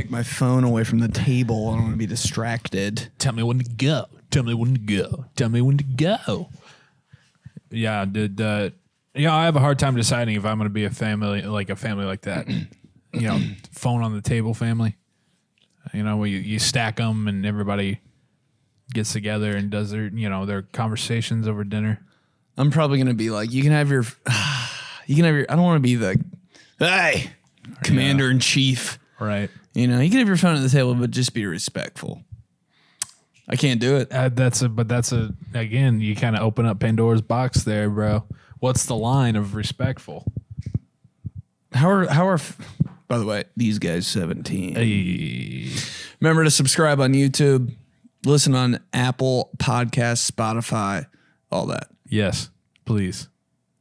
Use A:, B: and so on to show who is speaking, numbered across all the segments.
A: take my phone away from the table. I don't want to be distracted.
B: Tell me when to go. Tell me when to go. Tell me when to go. Yeah, I have a hard time deciding if I'm going to be a family like that. Phone on the table family. Where you stack them and everybody gets together and does their conversations over dinner. I'm probably going to be like, you can have your, I don't want to be the, hey, commander in chief. Right. You can have your phone at the table, but just be respectful. I can't do it. Again, you kind of open up Pandora's box there, bro. What's the line of respectful? How are, by the way, these guys 17. Hey. Remember to subscribe on YouTube, listen on Apple Podcasts, Spotify, all that. Yes, please.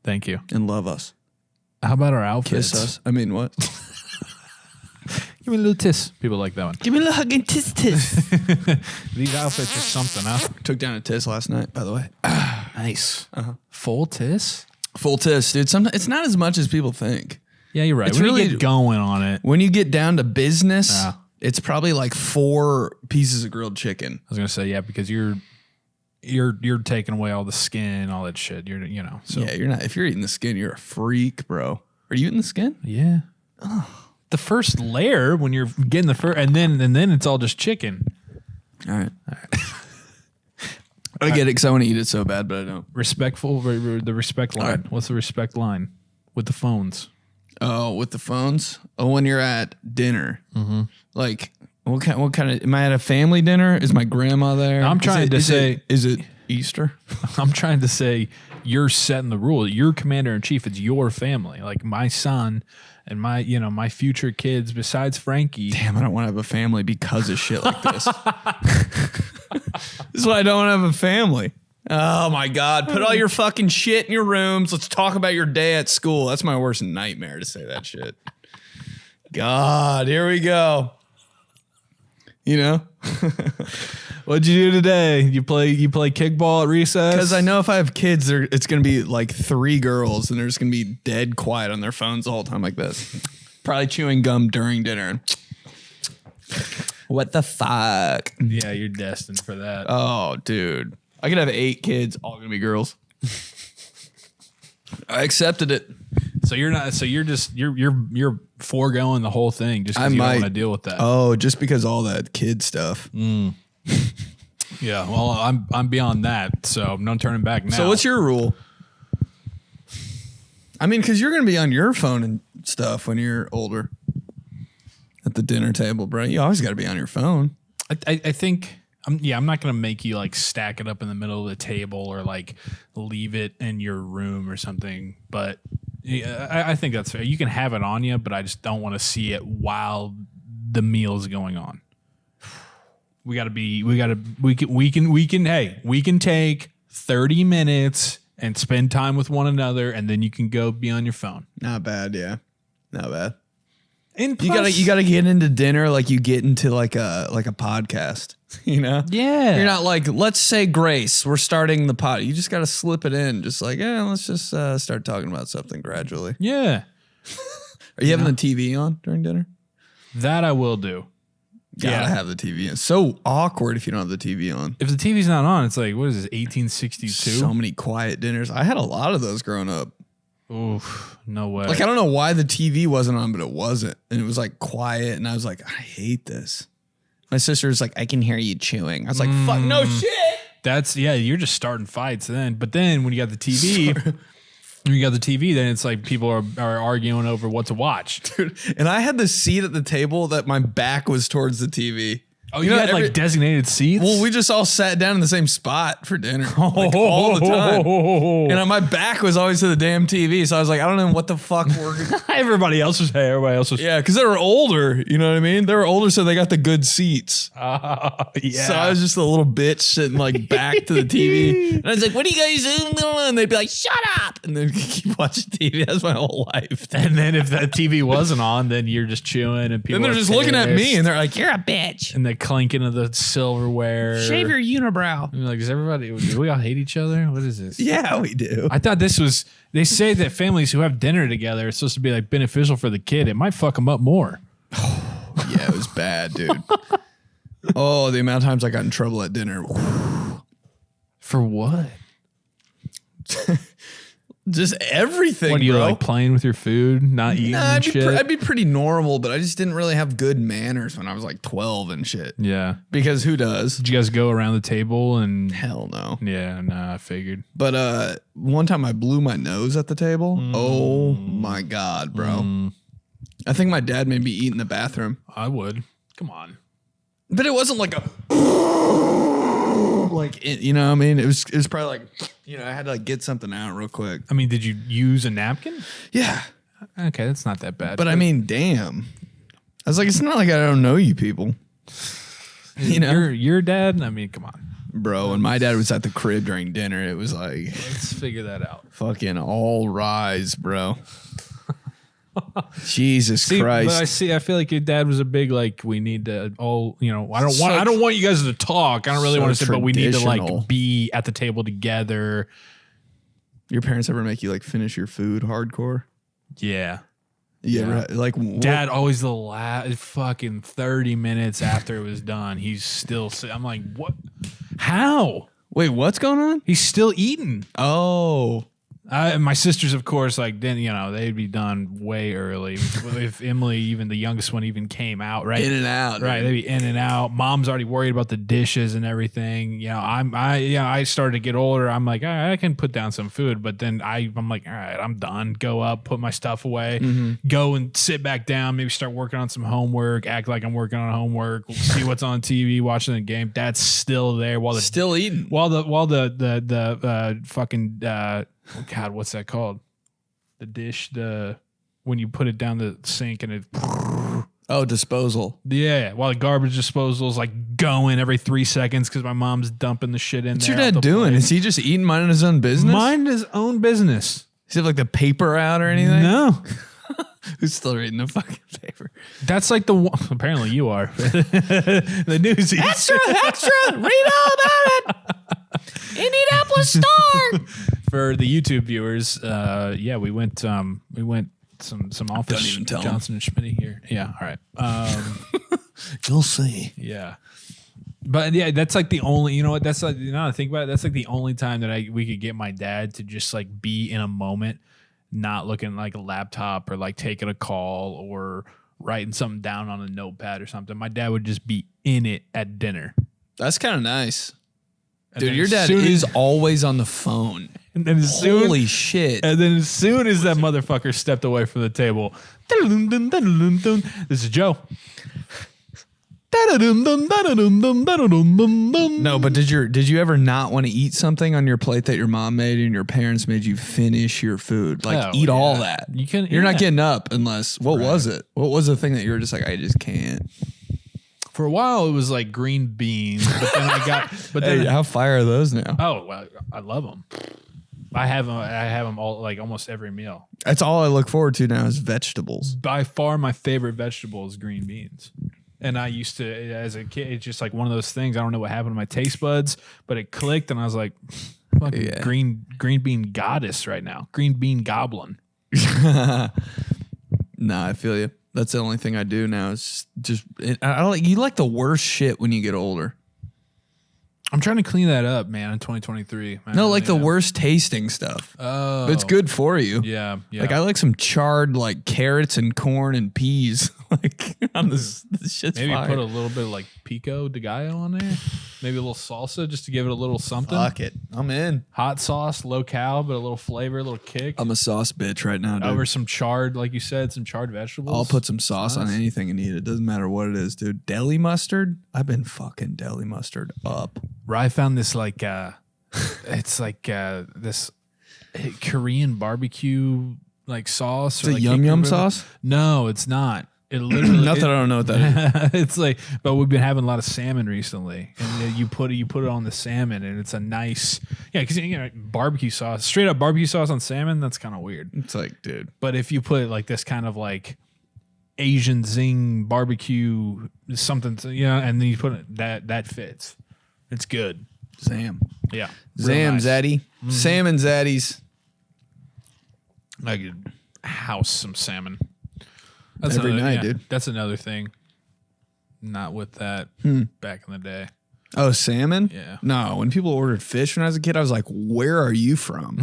B: Thank you. And love us. How about our outfits? Kiss us. I mean, what? Give me a little tiss. People like that one. Give me a little hug and tiss. These outfits are something, huh? Took down a tiss last night, by the way. Nice. Uh-huh. Full tiss? Full tiss, dude. Sometimes it's not as much as people think. Yeah, you're right. It's when you get going on it. When you get down to business, it's probably like 4 pieces of grilled chicken. I was going to say, yeah, because you're taking away all the skin, all that shit. So. Yeah, you're not. If you're eating the skin, you're a freak, bro. Are you eating the skin? Yeah. Oh. The first layer when you're getting the first, and then it's all just chicken. All right. I get it because I want to eat it so bad, but I don't. Respectful, the respect line. Right. What's the respect line with the phones? Oh, with the phones? Oh, when you're at dinner. Mm-hmm. Like, what kind of, am I at a family dinner? Is my grandma there? I'm trying to say, is it Easter? I'm trying to say you're setting the rule. You're commander in chief. It's your family. Like my son and my future kids besides Frankie. Damn, I don't want to have a family because of shit like this. This is why I don't want to have a family. Oh my God. Put all your fucking shit in your rooms. Let's talk about your day at school. That's my worst nightmare to say that shit. God, here we go. What'd you do today? You play kickball at recess? Because I know if I have kids, it's going to be like 3 girls and they're just going to be dead quiet on their phones the whole time like this. Probably chewing gum during dinner. What the fuck? Yeah, you're destined for that. Oh, dude. I could have 8 kids, all going to be girls. I accepted it. So you're not. So you're foregoing the whole thing just because you don't want to deal with that. Oh, just because all that kid stuff. Mm. Yeah. Well, I'm beyond that, so no turning back now. So what's your rule? I mean, because you're gonna be on your phone and stuff when you're older at the dinner table, bro. You always got to be on your phone. I think. I'm not going to make you like stack it up in the middle of the table or like leave it in your room or something. But yeah, I think that's fair. You can have it on you, but I just don't want to see it while the meal is going on. We can take 30 minutes and spend time with one another, and then you can go be on your phone. Not bad. Yeah. Not bad. And plus, you gotta get into dinner like you get into like a podcast, Yeah. You're not like, let's say grace. We're starting the pod. You just gotta slip it in, just like, let's just start talking about something gradually. Yeah. Are you having the TV on during dinner? That I will do. Gotta have the TV on. So awkward if you don't have the TV on. If the TV's not on, it's like, what is this, 1862? So many quiet dinners. I had a lot of those growing up. Oof, no way. Like, I don't know why the TV wasn't on, but it wasn't. And it was like quiet. And I was like, I hate this. My sister's like, I can hear you chewing. I was like, fuck, no shit. You're just starting fights then. But then when you got the TV, then it's like people are arguing over what to watch. Dude, and I had the seat at the table that my back was towards the TV. Oh, you had like designated seats? Well, we just all sat down in the same spot for dinner like, all the time. And my back was always to the damn TV. So I was like, I don't know what the fuck everybody else was. Yeah, because they were older. You know what I mean? They were older, so they got the good seats. Yeah. So I was just a little bitch sitting like back to the TV. And I was like, what are you guys doing? And they'd be like, shut up. And then keep watching TV. That's my whole life. And then if that TV wasn't on, then you're just chewing and people. And they're just looking at me and they're like, you're a bitch. And they clinking of the silverware. Shave your unibrow. I'm like, do we all hate each other? What is this? Yeah, we do. I thought this was, they say that families who have dinner together, it's supposed to be like beneficial for the kid. It might fuck them up more.
A: Yeah, it was bad, dude. Oh, the amount of times I got in trouble at dinner.
B: For what?
A: Just everything.
B: What, are you
A: bro.
B: like playing with your food, not eating shit?
A: I'd be pretty normal, but I just didn't really have good manners when I was like 12 and shit.
B: Yeah.
A: Because who does?
B: Did you guys go around the table and...
A: Hell no.
B: Yeah, I figured.
A: But one time I blew my nose at the table. Oh my God, bro. I think my dad made me eat in the bathroom.
B: I would. Come on.
A: But it wasn't like a... Like, you know what I mean? It was probably like, you know, I had to like get something out real quick.
B: I mean, did you use a napkin?
A: Yeah.
B: Okay, that's not that bad.
A: But I mean, damn. I was like, it's not like I don't know you people. You know?
B: Your dad? I mean, come on.
A: Bro, when my dad was at the crib during dinner, it was like...
B: Let's figure that out.
A: Fucking all rise, bro. Jesus Christ.
B: But I feel like your dad was a big, like, we need to all, you know, I don't want you guys to talk. I don't really want to say, but we need to like be at the table together.
A: Your parents ever make you like finish your food hardcore?
B: Yeah.
A: Yeah. Like
B: Dad always the last fucking 30 minutes after it was done, he's still I'm like, what? How?
A: Wait, what's going on?
B: He's still eating.
A: Oh.
B: My sisters, of course, like then they'd be done way early. If Emily, even the youngest one, even came out right,
A: in and out,
B: right, they'd be in and out. Mom's already worried about the dishes and everything. You know, I started to get older. I'm like, all right, I can put down some food, but then I'm like, all right, I'm done. Go up, put my stuff away, go and sit back down. Maybe start working on some homework. Act like I'm working on homework. See what's on TV, watching the game. Dad's still there
A: still eating
B: while the fucking. Oh God, what's that called? The dish, when you put it down the sink and it.
A: Oh, disposal.
B: Yeah, while the garbage disposal is like going every 3 seconds because my mom's dumping the shit in.
A: What's
B: there.
A: your dad doing? Plate. Is he just eating, minding his own business?
B: Minding his own business.
A: Does he have like the paper out or anything?
B: No.
A: Who's still reading the fucking paper?
B: That's like the one. Apparently you are. The newsies.
A: Extra, read all about it. Indianapolis Star.
B: For the YouTube viewers, we went some office.
A: Don't even tell
B: Johnson and Schmidt here. Yeah, all right.
A: You'll see.
B: Yeah, but yeah, that's like the only. You know what? That's like, I think about it. That's like the only time that we could get my dad to just like be in a moment, not looking like a laptop or like taking a call or writing something down on a notepad or something. My dad would just be in it at dinner.
A: That's kind of nice. Dude, your dad is always on the phone.
B: And then
A: holy shit.
B: And then as soon as that motherfucker stepped away from the table, this is Joe.
A: No, but did you ever not want to eat something on your plate that your mom made and your parents made you finish your food? Like eat all that. You're not getting up unless was it? What was the thing that you were just like, I just can't?
B: For a while, it was like green beans, but then I got. But then,
A: how fire are those now?
B: Oh, well, I love them. I have them all, like almost every meal.
A: That's all I look forward to now is vegetables.
B: By far, my favorite vegetable is green beans. And I used to, as a kid, it's just like one of those things. I don't know what happened to my taste buds, but it clicked, and I was like, "Fucking green bean goddess right now, green bean goblin."
A: Nah, I feel you. That's the only thing I do now is just I don't. You like the worst shit when you get older.
B: I'm trying to clean that up, man. In 2023.
A: No, like the worst tasting stuff.
B: Oh,
A: but it's good for you.
B: Yeah.
A: Like I like some charred like carrots and corn and peas. Like on this shit's
B: maybe
A: fire.
B: Put a little bit of like pico de gallo on there. Maybe a little salsa just to give it a little something.
A: Fuck it, I'm in.
B: Hot sauce, low-cal, but a little flavor, a little kick.
A: I'm a sauce bitch right now, dude.
B: Over some charred, like you said, some charred vegetables.
A: I'll put some sauce on anything and eat it. Doesn't matter what it is, dude. Deli mustard. I've been fucking deli mustard up.
B: I found this like it's like this Korean barbecue like sauce.
A: It's a yum yum sauce?
B: No, it's not. It literally
A: not that I don't know what that is.
B: It's like, but we've been having a lot of salmon recently, and you put it on the salmon, and it's a nice because barbecue sauce, straight up barbecue sauce on salmon. That's kind of weird.
A: It's like, dude.
B: But if you put like this kind of like Asian zing barbecue something, and then you put it that fits. It's good.
A: Zam.
B: Yeah.
A: Zam, nice. Zaddy. Mm-hmm. Salmon zaddies.
B: I could house some salmon.
A: That's every night, dude.
B: That's another thing. Not with that back in the day.
A: Oh, salmon?
B: Yeah.
A: No, when people ordered fish when I was a kid, I was like, where are you from?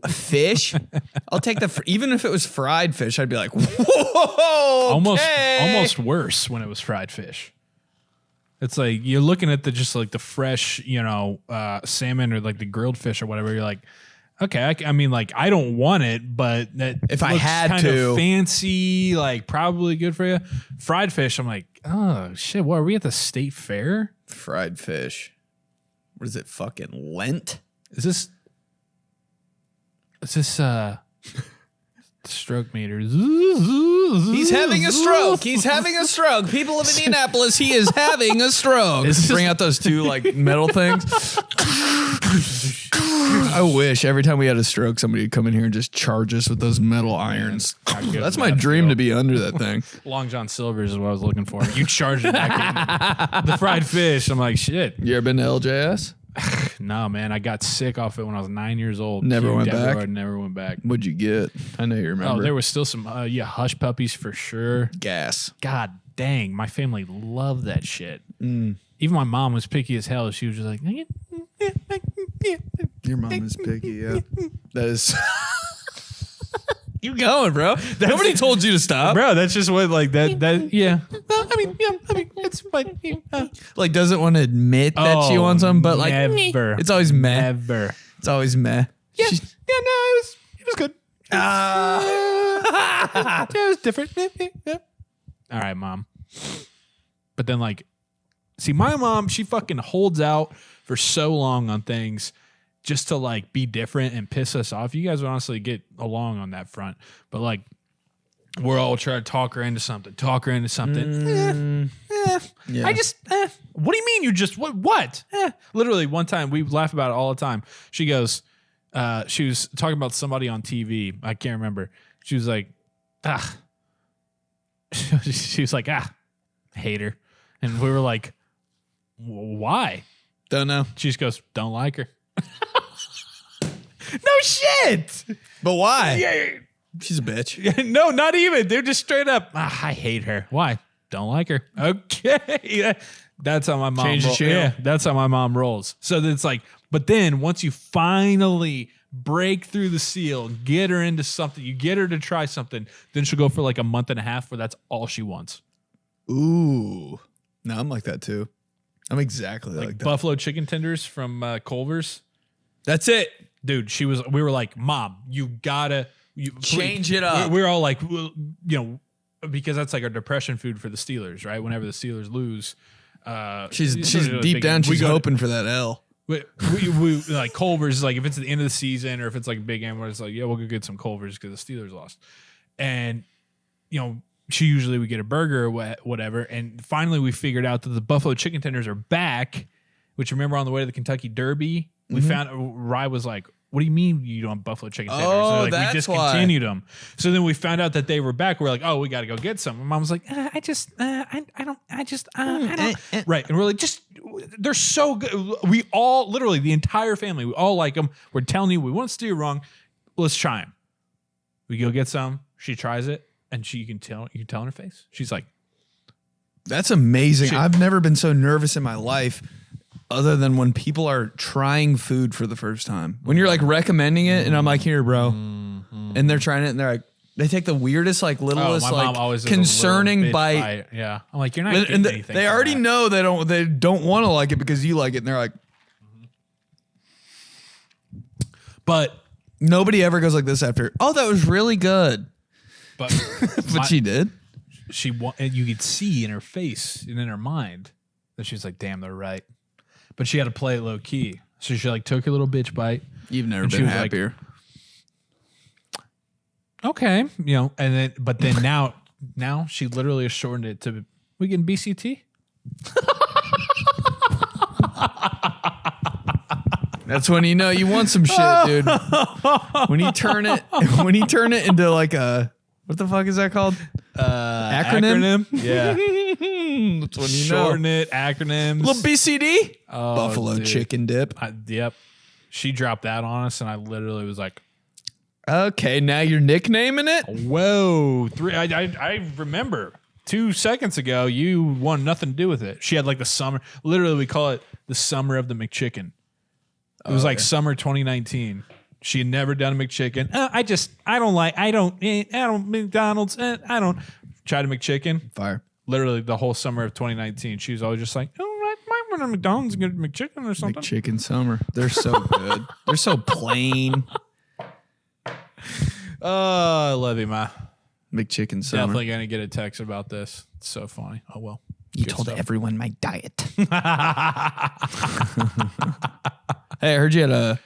A: Fish? I'll take even if it was fried fish, I'd be like, whoa,
B: almost worse when it was fried fish. It's like you're looking at the fresh, salmon or like the grilled fish or whatever. You're like, okay, I mean, like I don't want it, but that
A: if I had kind to,
B: of fancy, like probably good for you. Fried fish, I'm like, oh shit, what are we at the state fair?
A: Fried fish. What is it? Fucking Lent?
B: Is this stroke meter?
A: He's having a stroke. He's having a stroke. People of Indianapolis, he is having a stroke. Bring out those two like metal things. I wish every time we had a stroke, somebody would come in here and just charge us with those metal irons. That's my dream to be under that thing.
B: Long John Silver's is what I was looking for. You charged it back in. The fried fish. I'm like, shit.
A: You ever been to LJS?
B: No, man. I got sick off it when I was 9 years old.
A: Never went back?
B: I never went back.
A: What'd you get? I know you remember.
B: Oh, there was still some, hush puppies for sure.
A: Gas.
B: God dang. My family loved that shit. Even my mom was picky as hell. She was just like,
A: your mom is picky, yeah. That is... You going, bro? Nobody told you to stop.
B: Bro, that's just what, like, that yeah. Well, I mean, it's fine.
A: Like, doesn't want to admit that she wants them, but, like,
B: never.
A: It's always meh.
B: Never.
A: It's always meh.
B: Yeah, no, it was good. Yeah, it was different. Yeah. All right, Mom. But then, like, see, my mom, she fucking holds out for so long on things just to like be different and piss us off. You guys would honestly get along on that front, but like we're all trying to talk her into something. Yeah. I just, what do you mean you just, what? Literally one time we laugh about it all the time. She goes, she was talking about somebody on TV. I can't remember. She was like, she was like, hate her. And we were like, why?
A: Don't know.
B: She just goes, don't like her. No shit.
A: But why?
B: Yeah.
A: She's a bitch.
B: No, not even. They're just straight up. I hate her. Why? Don't like her. Okay. That's how my mom rolls. Yeah, that's how my mom rolls. So it's like, but then once you finally break through the seal, get her into something, you get her to try something, then she'll go for like a month and a half where that's all she wants.
A: Ooh. No, I'm like that too. I'm exactly like that.
B: Buffalo chicken tenders from Culver's.
A: That's it.
B: Dude, we were like, Mom, you gotta
A: change it up.
B: We're all like, because that's like our depression food for the Steelers, right? Whenever the Steelers lose,
A: she's deep down, she's hoping for that L.
B: We like Culver's is like if it's the end of the season or if it's like a big game where it's like, yeah, we'll go get some Culver's because the Steelers lost, and she usually would get a burger or whatever, and finally we figured out that the Buffalo chicken tenders are back. Which remember on the way to the Kentucky Derby, we found Rye was like, what do you mean you don't have buffalo chicken tenders?
A: Oh,
B: like,
A: that's
B: we discontinued them. So then we found out that they were back. We're like, oh, we got to go get some. And Mom was like, I don't. Right. And we're like, they're so good. We all, literally the entire family, we all like them. We're telling you, we won't steer you wrong. Let's try them. We go get some. She tries it. And you can tell in her face. She's like,
A: that's amazing. I've never been so nervous in my life. Other than when people are trying food for the first time. When you're like recommending it and I'm like, here, bro. And they're trying it and they're like, they take the weirdest, like littlest, like concerning bite.
B: Yeah. I'm like, you're not getting anything.
A: They already know they don't want to like it because you like it. And they're like,
B: but
A: nobody ever goes like this after, oh, that was really good.
B: But
A: she did.
B: And you could see in her face and in her mind that she was like, damn, they're right. But she had to play it low key. So she like took a little bitch bite.
A: You've never been happier.
B: Like, okay. And then now she literally has shortened it to, we getting BCT?
A: That's when you want some shit, dude. When you turn it into like a, what the fuck is that called? Acronym?
B: Yeah.
A: That's when
B: shorten it, acronyms.
A: Little BCD? Oh, Buffalo chicken dip.
B: Yep. She dropped that on us, and I literally was like,
A: okay, now you're nicknaming it?
B: Whoa. I remember. 2 seconds ago, you wanted nothing to do with it. She had like the summer. Literally, we call it the summer of the McChicken. It was summer 2019. She had never done a McChicken. I don't McDonald's. I don't try to McChicken.
A: Fire.
B: Literally the whole summer of 2019. She was always just like, I might want a McDonald's and get a McChicken or something.
A: McChicken summer. They're so good. They're so plain.
B: Oh, I love you, Ma.
A: McChicken summer.
B: Definitely going to get a text about this. It's so funny. Oh, well.
A: You told everyone my diet. Hey, I heard you had a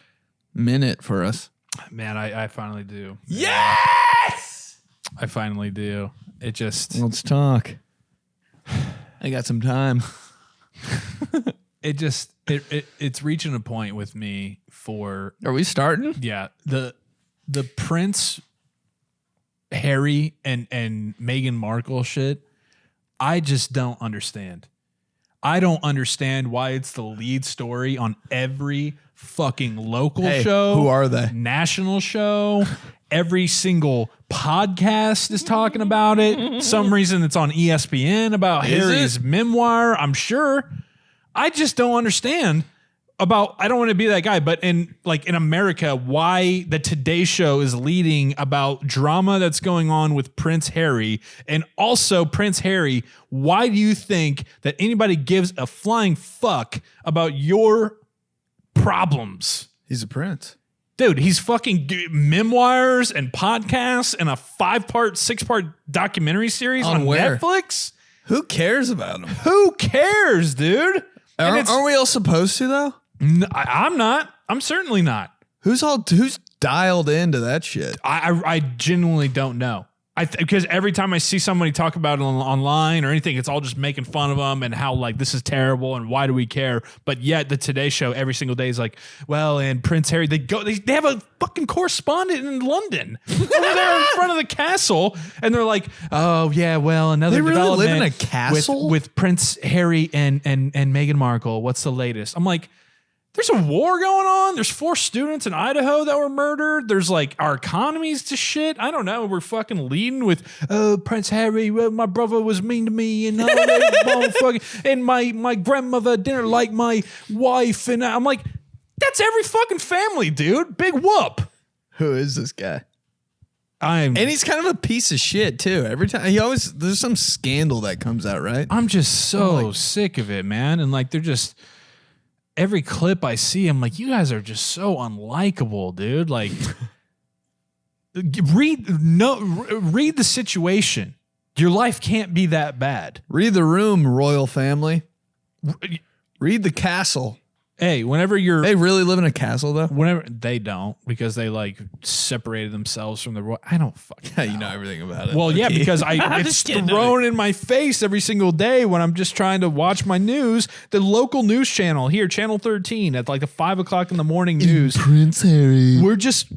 A: minute for us.
B: Man, I finally do.
A: Yes!
B: I finally do. It just...
A: Let's talk. I got some time.
B: It's reaching a point with me for...
A: Are we starting?
B: Yeah. The Prince, Harry, and Meghan Markle shit, I just don't understand. I don't understand why it's the lead story on every fucking local show.
A: Who are they?
B: National show. Every single podcast is talking about it. Some reason it's on ESPN about Harry's memoir, I'm sure. I just don't understand about, I don't want to be that guy, but in America, why the Today Show is leading about drama that's going on with Prince Harry, and also Prince Harry, why do you think that anybody gives a flying fuck about your problems?
A: He's a prince.
B: Dude, he's fucking memoirs and podcasts and a 5-part, 6-part documentary series on Netflix.
A: Who cares about him?
B: Who cares, dude?
A: Aren't we all supposed to, though?
B: I'm not. I'm certainly not.
A: Who's dialed into that shit?
B: I genuinely don't know. Because every time I see somebody talk about it online or anything, it's all just making fun of them and how like this is terrible and why do we care? But yet the Today Show every single day is like, well, and Prince Harry, they have a fucking correspondent in London over there in front of the castle, and they're like, oh yeah, well, another
A: they really
B: development
A: live in a castle
B: with Prince Harry and Meghan Markle. What's the latest? I'm like, there's a war going on. There's 4 students in Idaho that were murdered. There's like our economy's to shit. I don't know. We're fucking leading with Prince Harry. Well, my brother was mean to me, and and my grandmother didn't like my wife. And I'm like, that's every fucking family, dude. Big whoop.
A: Who is this guy? And he's kind of a piece of shit too. Every time there's some scandal that comes out, right?
B: I'm just so sick of it, man. And like they're just. Every clip I see, I'm like, you guys are just so unlikable, dude. Like, read the situation. Your life can't be that bad.
A: Read the room, royal family. Read the castle.
B: Hey, whenever
A: they really live in a castle though.
B: Whenever they don't, because they like separated themselves from the royal. I don't fucking know.
A: You know everything about it.
B: Well, yeah, because it's thrown in my face every single day when I'm just trying to watch my news. The local news channel here, Channel 13, at like the 5 o'clock in the morning news.
A: Prince Harry.
B: We're just.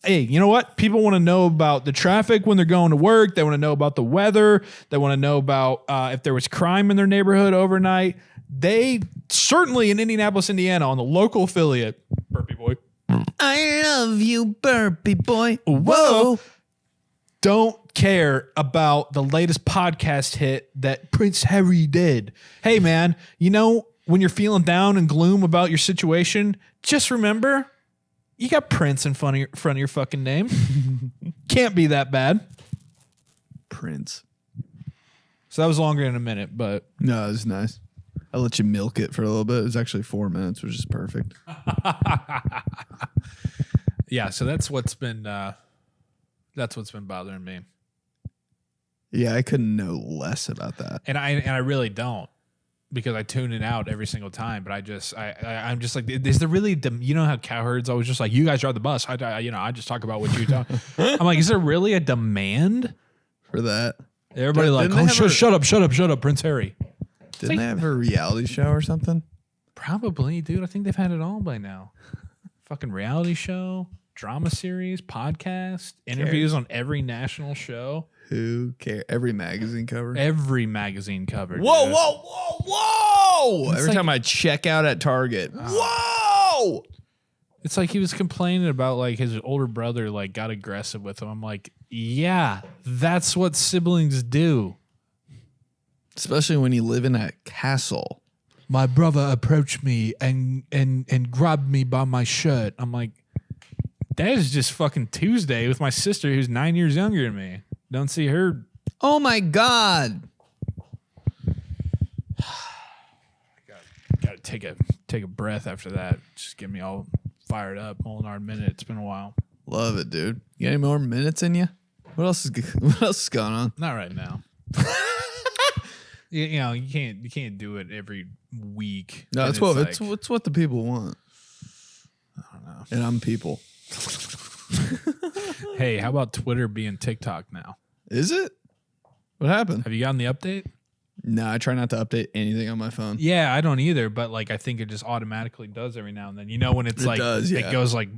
B: Hey, you know what? People want to know about the traffic when they're going to work. They want to know about the weather. They want to know about if there was crime in their neighborhood overnight. They certainly in Indianapolis, Indiana, on the local affiliate, Burpee Boy.
A: I love you, Burpee Boy. Whoa.
B: Don't care about the latest podcast hit that Prince Harry did. Hey, man, you know, when you're feeling down and gloom about your situation, just remember you got Prince in front of your fucking name. Can't be that bad.
A: Prince.
B: So that was longer than a minute, but.
A: No, it was nice. I'll let you milk it for a little bit. It was actually 4 minutes, which is perfect.
B: Yeah, so that's what's been bothering me.
A: Yeah, I couldn't know less about that.
B: And I really don't, because I tune it out every single time. But I'm just like, is there really you know how cowherds always just like, you guys drive the bus. I just talk about what you talk. I'm like, is there really a demand
A: for that?
B: Everybody shut up, Prince Harry.
A: Didn't they have a reality show or something?
B: Probably, dude. I think they've had it all by now. Fucking reality show, drama series, podcast, interviews on every national show.
A: Who cares? Every magazine cover.
B: Every magazine cover.
A: Whoa,
B: dude.
A: whoa! Every time I check out at Target. Whoa!
B: It's like he was complaining about like his older brother like got aggressive with him. I'm like, yeah, that's what siblings do.
A: Especially when you live in a castle.
B: My brother approached me and grabbed me by my shirt. I'm like, that is just fucking Tuesday with my sister who's 9 years younger than me. Don't see her.
A: Oh my God.
B: Gotta take a breath after that. Just get me all fired up. Mulinaro minute. It's been a while.
A: Love it, dude. You got any more minutes in you? What else is going on?
B: Not right now. You know, you can't do it every week.
A: No, it's what the people want.
B: I don't know.
A: And I'm people.
B: Hey, how about Twitter being TikTok now?
A: Is it? What happened?
B: Have you gotten the update?
A: No, I try not to update anything on my phone.
B: Yeah, I don't either, but like I think it just automatically does every now and then. You know when it's it goes like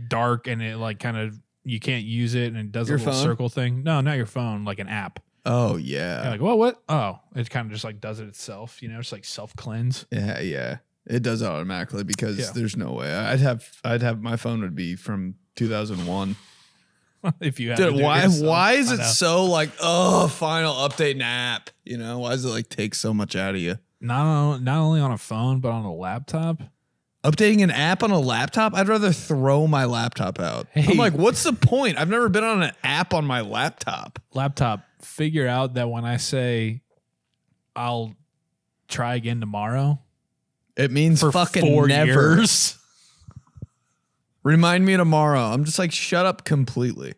B: dark and it like kind of you can't use it and it does a little circle thing. No, not your phone, like an app.
A: Oh yeah.
B: You're like, well, what? Oh, it kind of just like does it itself. You know, it's like self cleanse.
A: Yeah. It does it automatically because there's no way. I'd have my phone would be from 2001.
B: If you have
A: why is it so like final update app? You know, why does it like take so much out of you?
B: Not only on a phone but on a laptop.
A: Updating an app on a laptop? I'd rather throw my laptop out. Hey. I'm like, what's the point? I've never been on an app on my laptop.
B: Figure out that when I say I'll try again tomorrow,
A: it means
B: for
A: fucking
B: 4
A: never.
B: Years.
A: Remind me tomorrow. I'm just like, shut up completely.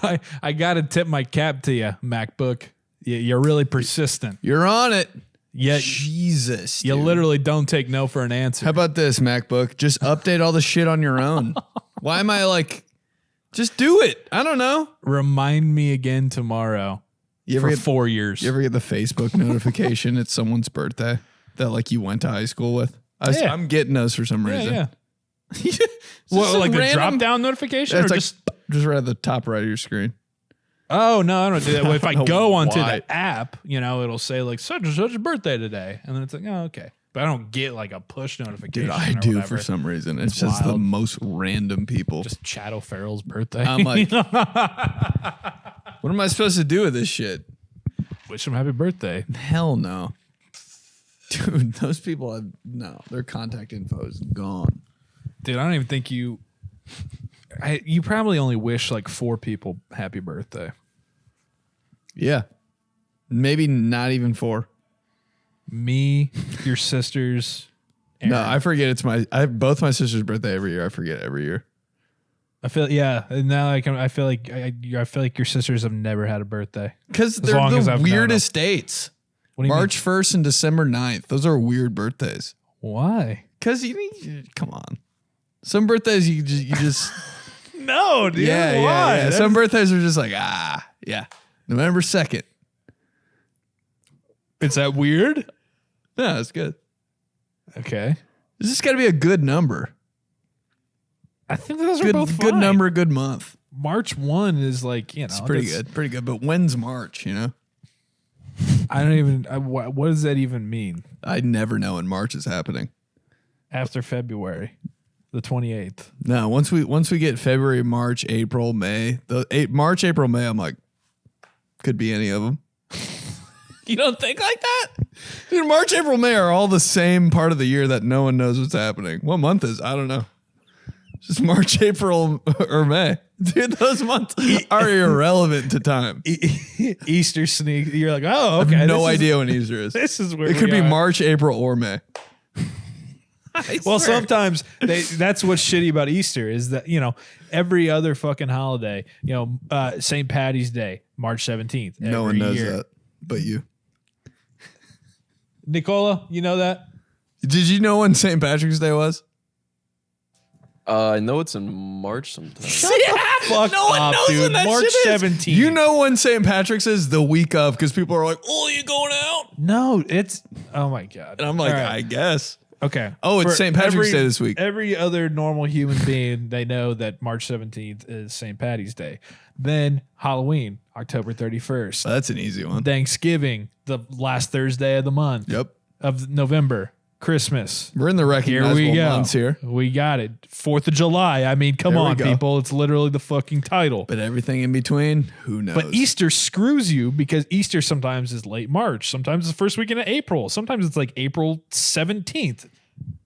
B: I got to tip my cap to you, MacBook. You're really persistent.
A: You're on it.
B: Yeah,
A: Jesus.
B: You literally don't take no for an answer.
A: How about this, MacBook? Just update all the shit on your own. Why am I like, just do it? I don't know.
B: Remind me again tomorrow. For 4 years.
A: You ever get the Facebook notification it's someone's birthday that like you went to high school with? I'm getting those for some reason.
B: Yeah. Well, like a drop down notification, or
A: just right at the top right of your screen.
B: Oh no, I don't do that. Well, if I go onto the app, you know, it'll say like such and such a birthday today, and then it's like, oh okay, but I don't get like a push notification.
A: Dude, I do for some reason. It's just wild. The most random people.
B: Just Chad O'Farrell's birthday.
A: I'm like, what am I supposed to do with this shit?
B: Wish him happy birthday.
A: Hell no, dude. Those people their contact info is gone.
B: Dude, I don't even think you probably only wish like 4 people happy birthday.
A: Yeah. Maybe not even 4.
B: Me, your sisters. Aaron.
A: No, I forget I have both my sisters' birthday every year. I forget every year.
B: I feel and now I feel like your sisters have never had a birthday.
A: Because they're the weirdest dates. March 1st and December 9th. Those are weird birthdays.
B: Why?
A: Because come on. Some birthdays you just
B: no, dude.
A: Yeah,
B: why?
A: Yeah. Some birthdays are just like November 2nd.
B: Is that weird?
A: No, it's good.
B: Okay.
A: It's just got to be a good number.
B: I think those are both fine.
A: Good number, good month.
B: March 1 is like, you know.
A: It's pretty good. But when's March, you know?
B: I don't even, what does that even mean?
A: I never know when March is happening.
B: After February. The 28th.
A: No, once we get February, March, April, May, March, April, May, I'm like, could be any of them. You don't think like that? Dude, March, April, May are all the same part of the year that no one knows what's happening. What month is? I don't know. Just March, April, or May. Dude, those months are irrelevant to time.
B: Easter sneak. You're like, oh, okay.
A: I have no idea when Easter is.
B: This is where
A: it could be March, April, or May.
B: Well, sometimes that's what's shitty about Easter is that, you know, every other fucking holiday, you know, St. Patty's Day, March 17th.
A: No one knows that but you.
B: Nicola, you know that?
A: Did you know when St. Patrick's Day was?
C: I know it's in March sometime.
B: Shut the fuck
A: no one
B: up,
A: knows
B: dude.
A: when that
B: March
A: shit
B: 17th.
A: You know when St. Patrick's is? The week of, because people are like, oh, you going out?
B: No, it's, oh my God.
A: And I'm like, I guess.
B: Okay.
A: Oh, it's St. Patrick's Day this week.
B: Every other normal human being, they know that March 17th is St. Patty's Day. Then Halloween, October 31st.
A: That's an easy one.
B: Thanksgiving, the last Thursday of the month.
A: Yep.
B: Of November. Christmas.
A: We're in the recognizable months here.
B: We got it. 4th of July. I mean, come on, people. It's literally the fucking title.
A: But everything in between, who knows?
B: But Easter screws you because Easter sometimes is late March. Sometimes it's the first weekend of April. Sometimes it's like April 17th.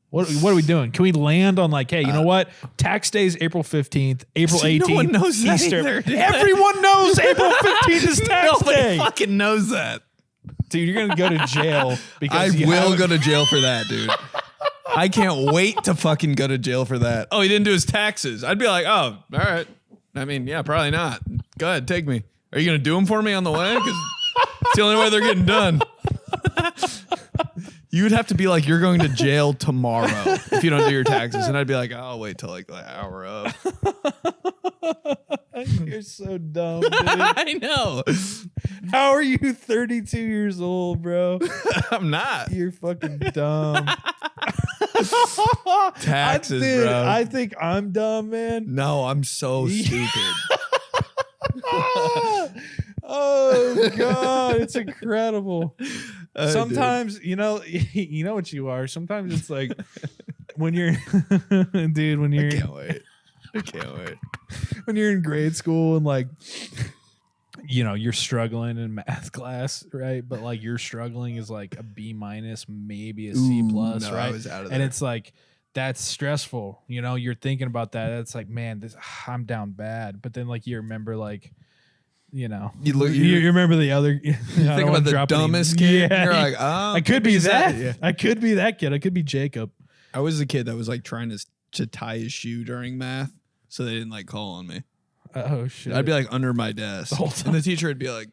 B: What are we doing? Can we land on like, hey, you know what? Tax day is April 15th, April 18th.
A: No one knows that
B: Easter.
A: either.
B: Everyone knows April 15th is tax day.
A: Nobody fucking knows that.
B: Dude, you're going to go to jail. Because
A: I will go to jail for that, dude. I can't wait to fucking go to jail for that. Oh, he didn't do his taxes. I'd be like, oh, all right. I mean, yeah, probably not. Go ahead, take me. Are you going to do them for me on the way? Because it's the only way they're getting done. You would have to be like, you're going to jail tomorrow if you don't do your taxes. And I'd be like, I'll wait till like the hour up.
B: You're so dumb, dude.
A: I know.
B: How are you 32 years old, bro?
A: I'm not.
B: You're fucking dumb.
A: Taxes, bro.
B: I think I'm dumb, man.
A: No, I'm so stupid.
B: Oh God, it's incredible. Sometimes, dude. you know what you are. Sometimes it's like when you're dude, when you're
A: I can't wait.
B: When you're in grade school and like you're struggling in math class, right? But like your struggling is like a B-, maybe a C+,
A: no,
B: right?
A: I was out of there.
B: And it's like that's stressful. You're thinking about that. It's like, man, I'm down bad. But then like you remember like you remember the other. You
A: think about the dumbest kid. Yeah, you're like, oh,
B: I could be that.
A: Yeah.
B: I could be that kid. I could be Jacob.
A: I was a kid that was like trying to tie his shoe during math, so they didn't like call on me.
B: Oh shit!
A: I'd be like under my desk, and the teacher would be like,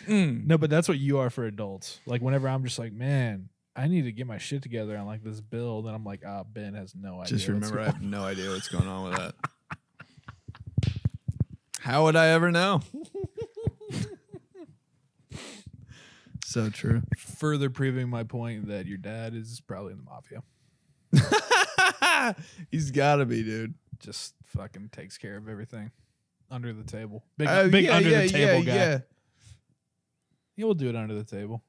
B: No, but that's what you are for adults. Like whenever I'm just like, man, I need to get my shit together on like this build, and I'm like, Ben has no idea.
A: Just remember, I have no idea what's going on with that. How would I ever know? So true.
B: Further proving my point that your dad is probably in the mafia.
A: He's got to be, dude.
B: Just fucking takes care of everything under the table. Big under the table guy. Yeah, we'll do it under the table.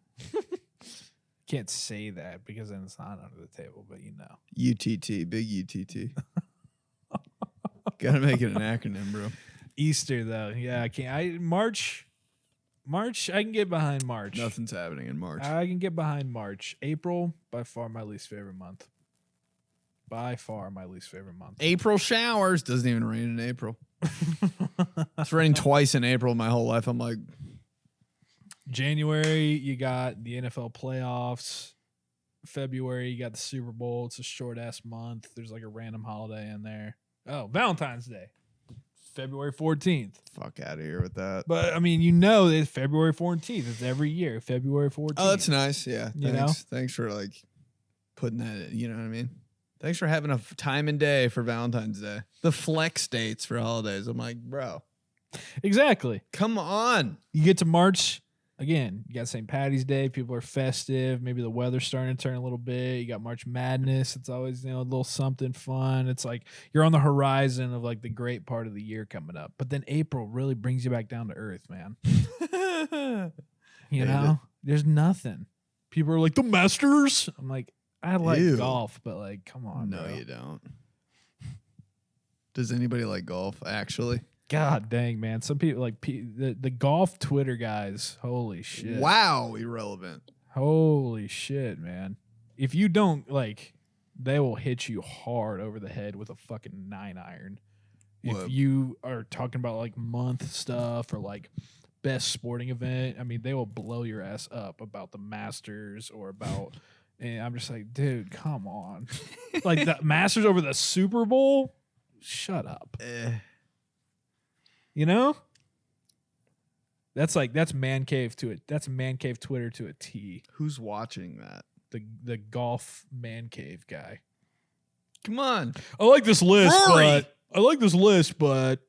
B: Can't say that because then it's not under the table, but
A: UTT, big UTT. Gotta make it an acronym, bro.
B: Easter though, yeah, I can't. March, I can get behind March.
A: Nothing's happening in March.
B: I can get behind March. April, by far my least favorite month. By far my least favorite month.
A: April showers. Doesn't even rain in April. It's rained twice in April my whole life. I'm like,
B: January, you got the NFL playoffs. February, you got the Super Bowl. It's a short ass month. There's like a random holiday in there. Oh, Valentine's Day. February 14th.
A: Fuck out of here with that.
B: But I mean, it's February 14th. It's every year, February 14th.
A: Oh, that's nice. Yeah.
B: Thanks.
A: Thanks for like putting that in, you know what I mean? Thanks for having a time and day for Valentine's Day. The flex dates for holidays. I'm like, bro.
B: Exactly.
A: Come on.
B: You get to March. Again, you got St. Patty's Day. People are festive. Maybe the weather's starting to turn a little bit. You got March Madness. It's always, a little something fun. It's like you're on the horizon of like the great part of the year coming up. But then April really brings you back down to earth, man. There's nothing. People are like, the Masters. I'm like, I like golf, but like, come on.
A: No,
B: bro.
A: You don't. Does anybody like golf, actually?
B: God dang, man. Some people like the golf Twitter guys. Holy shit.
A: Wow, irrelevant.
B: Holy shit, man. If you don't they will hit you hard over the head with a fucking 9-iron. If you are talking about like month stuff or like best sporting event, I mean, they will blow your ass up about the Masters or about, and I'm just like, dude, come on. Like the Masters over the Super Bowl? Shut up. That's man cave to it. That's man cave Twitter to a T.
A: Who's watching that?
B: The golf man cave guy.
A: Come on.
B: I like this list, but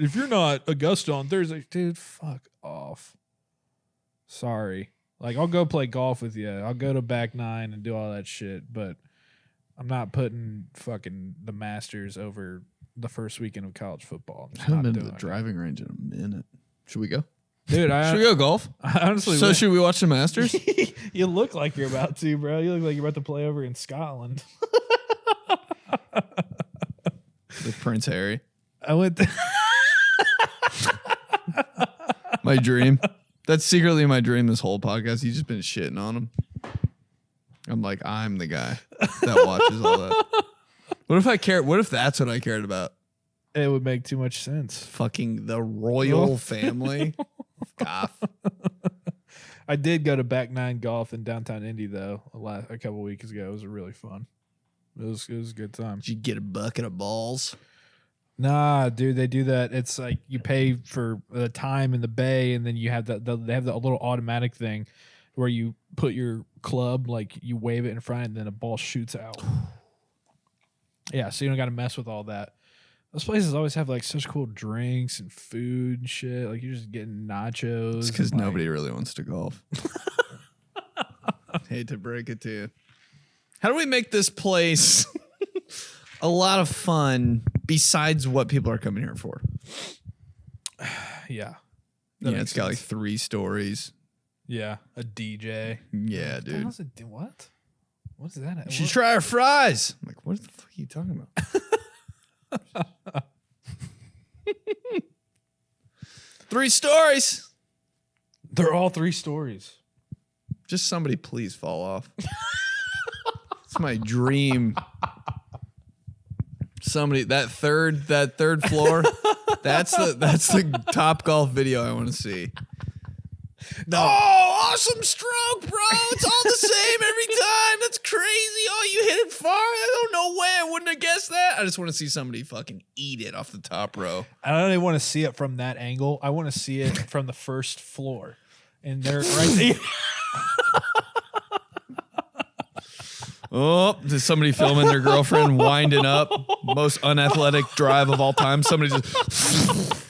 B: if you're not Augusta on Thursday, dude, fuck off. Sorry. Like, I'll go play golf with you. I'll go to back nine and do all that shit, but I'm not putting fucking the Masters over the first weekend of college football.
A: I haven't been to the driving range in a minute. Should we go?
B: Dude,
A: should we go golf?
B: Honestly,
A: should we watch the Masters?
B: You look like you're about to, bro. You look like you're about to play over in Scotland.
A: With Prince Harry.
B: I went.
A: My dream. That's secretly my dream this whole podcast. You've just been shitting on him. I'm like, I'm the guy that watches all that. What if that's what I cared about?
B: It would make too much sense.
A: Fucking the royal family. Golf.
B: I did go to Back Nine Golf in downtown Indy though a couple weeks ago. It was really fun. It was a good time.
A: Did you get a bucket of balls?
B: Nah, dude, they do that. It's like you pay for the time in the bay, and then you have they have that little automatic thing where you put your club, like you wave it in front, and then a ball shoots out. Yeah, so you don't got to mess with all that. Those places always have like such cool drinks and food and shit. Like you're just getting nachos.
A: It's because nobody really wants to golf. Hate to break it to you. How do we make this place a lot of fun besides what people are coming here for?
B: Yeah.
A: It's got like 3 stories.
B: Yeah. A DJ.
A: Yeah, dude.
B: What? What's that?
A: You should try our fries. I'm like, what the fuck are you talking about? 3 stories.
B: They're all 3 stories.
A: Just somebody please fall off. It's my dream. Somebody that third floor. That's the Top Golf video I want to see. No. Oh, awesome stroke, bro. It's all the same every time. That's crazy. Oh, you hit it far. I don't know where. I wouldn't have guessed that. I just want to see somebody fucking eat it off the top row.
B: I don't even want to see it from that angle. I want to see it from the first floor. And they're right there.
A: Oh, is somebody filming their girlfriend winding up? Most unathletic drive of all time. Somebody just...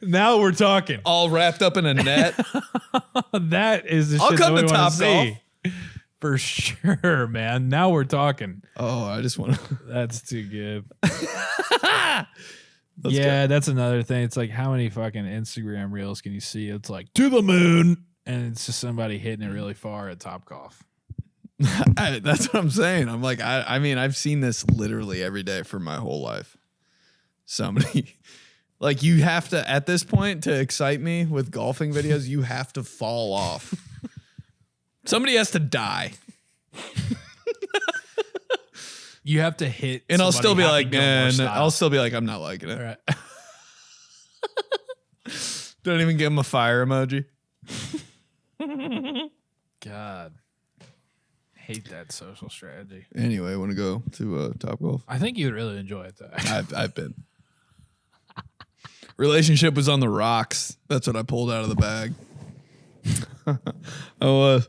B: Now we're talking.
A: All wrapped up in a net.
B: That is the shit
A: I'll come
B: that we
A: to
B: want
A: Top
B: to see. For sure, man. Now we're talking.
A: Oh, I just want to...
B: That's too good. Yeah, that's another thing. It's like, how many fucking Instagram reels can you see? It's like, to the moon. And it's just somebody hitting it really far at Topgolf.
A: That's what I'm saying. I'm like, I mean, I've seen this literally every day for my whole life. Somebody... Like, you have to, at this point, to excite me with golfing videos, you have to fall off. Somebody has to die.
B: You have to hit.
A: And I'll still be like, man, I'll still be like, I'm not liking it.
B: All right.
A: Don't even give him a fire emoji.
B: God. Hate that social strategy.
A: Anyway, want to go to Topgolf?
B: I think you'd really enjoy it, though.
A: I've been. Relationship was on the rocks. That's what I pulled out of the bag. I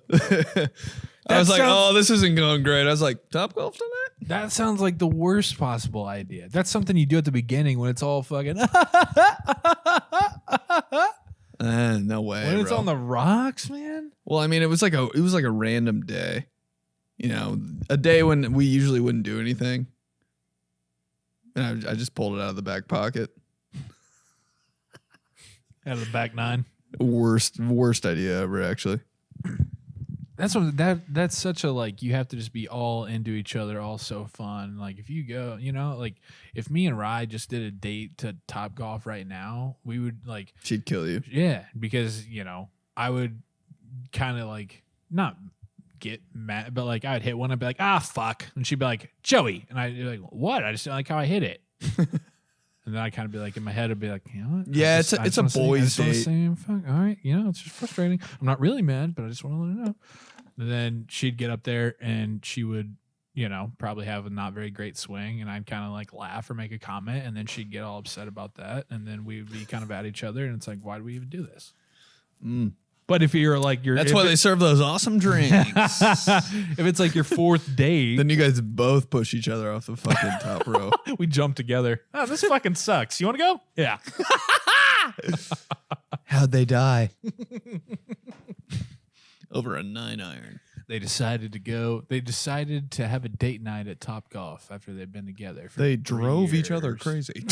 A: was like, oh, this isn't going great. I was like, Topgolf tonight?
B: That sounds like the worst possible idea. That's something you do at the beginning when it's all fucking...
A: No way,
B: when it's on the rocks, man?
A: Well, I mean, it was like a random day. You know, a day when we usually wouldn't do anything. And I just pulled it out of the back pocket.
B: Out of the back nine.
A: Worst idea ever, actually.
B: That's such a, like, you have to just be all into each other, all so fun. Like, if you go, you know, like, if me and Rye just did a date to Topgolf right now, we would, like...
A: She'd kill you.
B: Yeah, because, you know, I would kind of, like, not get mad, but, like, I would hit one and be like, ah, fuck. And she'd be like, Joey. And I'd be like, what? I just don't like how I hit it. And then I kind of be like, in my head, I'd be like, you know what?
A: Yeah, it's a boys' date.
B: Fuck, all right, you know, it's just frustrating. I'm not really mad, but I just want to let her know. And then she'd get up there and she would, you know, probably have a not very great swing. And I'd kind of like laugh or make a comment. And then she'd get all upset about that. And then we would be kind of at each other. And it's like, why do we even do this? But if you're like,
A: that's why they serve those awesome drinks.
B: If it's like your fourth date,
A: then you guys both push each other off the fucking top row.
B: We jump together. Oh, this fucking sucks. You want to go? Yeah.
A: How'd they die? Over a 9-iron.
B: They decided to go. They decided to have a date night at Topgolf after they'd been together.
A: They drove each other crazy.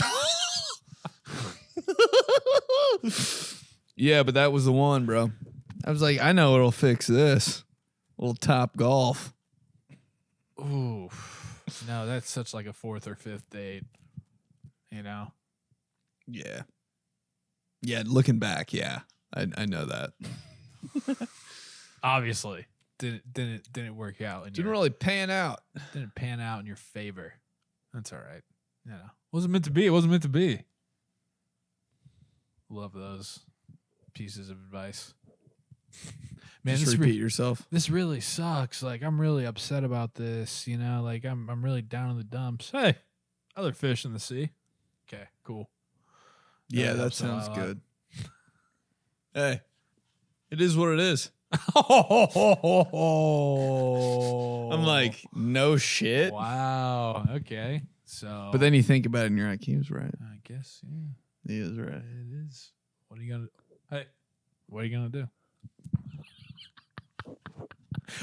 A: Yeah, but that was the one, bro. I was like, I know what'll fix this. A little Top Golf.
B: Ooh. No, that's such like a 4th or 5th date. You know?
A: Yeah. Yeah, looking back, yeah. I know that.
B: Obviously. Didn't work out.
A: Didn't really pan out.
B: Didn't pan out in your favor. That's all right. You know. Wasn't meant to be. It wasn't meant to be. Love those pieces of advice.
A: Man, just repeat yourself.
B: This really sucks. Like, I'm really upset about this. You know, like I'm really down in the dumps. Hey, other fish in the sea. Okay, cool.
A: Yeah, that sounds good. Hey, it is what it is. I'm like, no shit.
B: Wow. Okay. So,
A: but then you think about it and you're like, he was right.
B: I guess, yeah.
A: He is right.
B: It is. What are you gonna? Hey, what are you gonna do?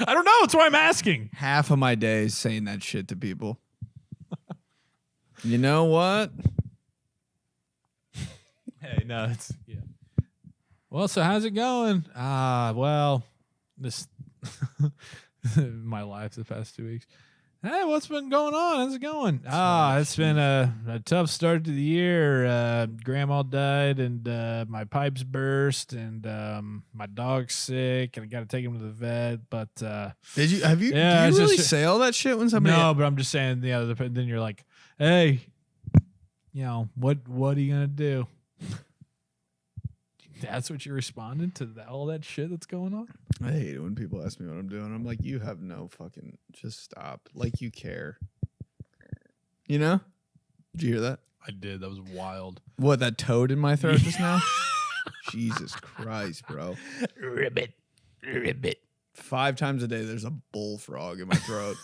B: I don't know. That's why I'm asking.
A: Half of my day is saying that shit to people. You know what?
B: Hey, no, it's yeah. Well, so how's it going? Well, this my life the past 2 weeks. Hey, what's been going on? How's it going? It's been a tough start to the year. Grandma died, and my pipes burst, and my dog's sick, and I got to take him to the vet. But
A: did you really say all that shit when somebody?
B: No, but I'm just saying. Yeah, then you're like, hey, you know what are you gonna do? That's what you responded to all that shit that's going on?
A: I hate it when people ask me what I'm doing. I'm like, you have no fucking, just stop. Like you care. You know? Did you hear that?
B: I did. That was wild.
A: What, that toad in my throat just now? Jesus Christ, bro.
B: Ribbit.
A: 5 times a day there's a bullfrog in my throat.